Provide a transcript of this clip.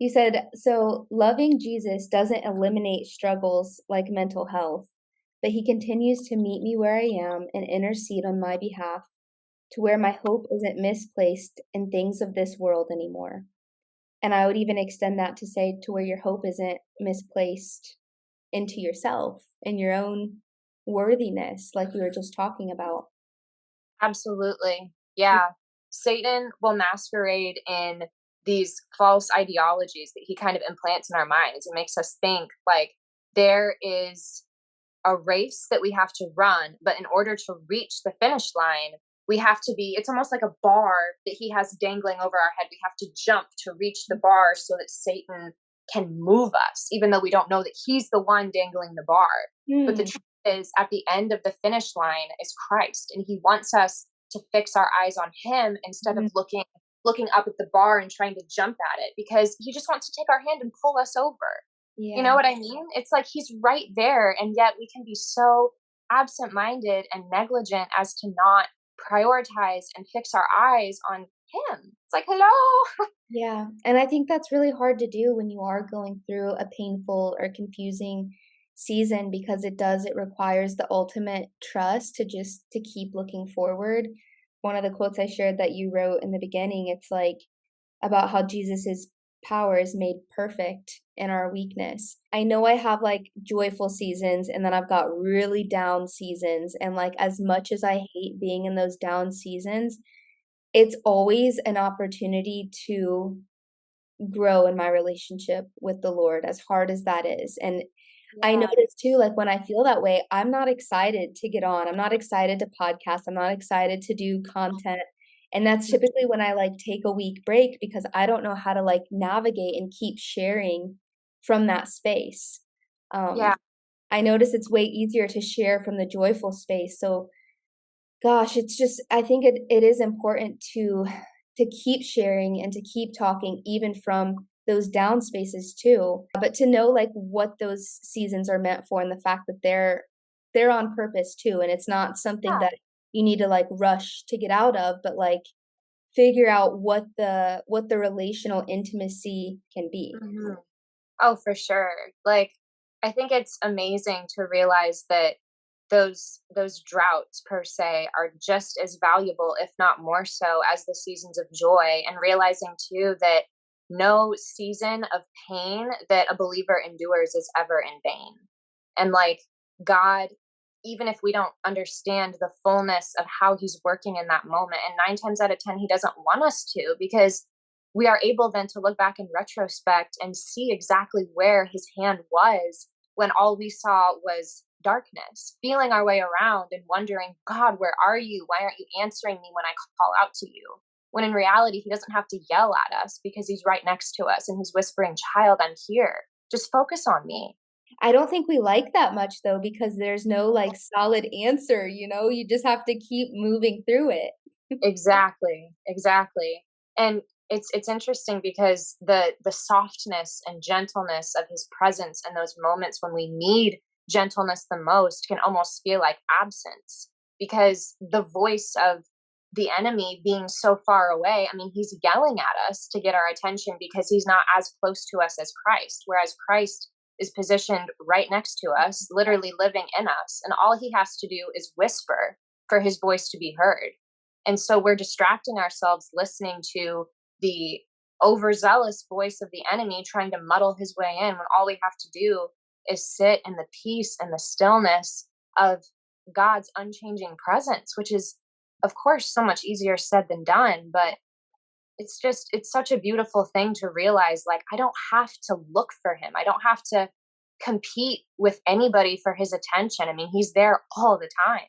You said, so loving Jesus doesn't eliminate struggles like mental health, but he continues to meet me where I am and intercede on my behalf to where my hope isn't misplaced in things of this world anymore. And I would even extend that to say to where your hope isn't misplaced into yourself and your own worthiness, like we were just talking about. Absolutely. Yeah. Satan will masquerade in these false ideologies that he kind of implants in our minds and makes us think like there is a race that we have to run, but in order to reach the finish line, we have to be, it's almost like a bar that he has dangling over our head. We have to jump to reach the bar so that Satan can move us, even though we don't know that he's the one dangling the bar. But the Hmm. truth is, at the end of the finish line is Christ, and he wants us to fix our eyes on him instead of Mhm. looking up at the bar and trying to jump at it, because he just wants to take our hand and pull us over. You Yeah. know what I mean? It's like he's right there, and yet we can be so absent-minded and negligent as to not prioritize and fix our eyes on him. It's like, hello. Yeah, and I think that's really hard to do when you are going through a painful or confusing season because it requires the ultimate trust to keep looking forward. One of the quotes I shared that you wrote in the beginning, it's like about how Jesus's power is made perfect in our weakness. I know I have like joyful seasons and then I've got really down seasons, and like as much as I hate being in those down seasons, it's always an opportunity to grow in my relationship with the Lord, as hard as that is, and I Yeah. notice too, like, when I feel that way, I'm not excited to get on, I'm not excited to podcast, I'm not excited to do content, and that's typically when I, like, take a week break because I don't know how to, like, navigate and keep sharing from that space. Yeah. I notice it's way easier to share from the joyful space, so gosh, it's just I think it is important to keep sharing and to keep talking even from those down spaces too, but to know, like, what those seasons are meant for and the fact that they're on purpose too, and it's not something Yeah. that you need to, like, rush to get out of, but, like, figure out what the relational intimacy can be. Mhm. Oh, for sure. Like, I think it's amazing to realize that those droughts per se are just as valuable, if not more so, as the seasons of joy, and realizing too that no season of pain that a believer endures is ever in vain. And like God, even if we don't understand the fullness of how he's working in that moment, and 9 times out of 10 he doesn't want us to, because we are able then to look back in retrospect and see exactly where his hand was when all we saw was darkness, feeling our way around and wondering, God, where are you? Why aren't you answering me when I call out to you? When in reality, he doesn't have to yell at us because he's right next to us and he's whispering, Child, I'm here. Just focus on me. I don't think we like that much though because there's no, like, solid answer, you know? You just have to keep moving through it. Exactly, exactly. And it's interesting because the softness and gentleness of his presence in those moments when we need gentleness the most can almost feel like absence, because the voice of the enemy being so far away, I mean, he's yelling at us to get our attention because he's not as close to us as Christ, whereas Christ is positioned right next to us, literally living in us, and all he has to do is whisper for his voice to be heard. And so we're distracting ourselves listening to the overzealous voice of the enemy trying to muddle his way in, when all we have to do is sit in the peace and the stillness of God's unchanging presence, which is, of course, so much easier said than done. But it's such a beautiful thing to realize, like, I don't have to look for him. I don't have to compete with anybody for his attention. I mean, he's there all the time.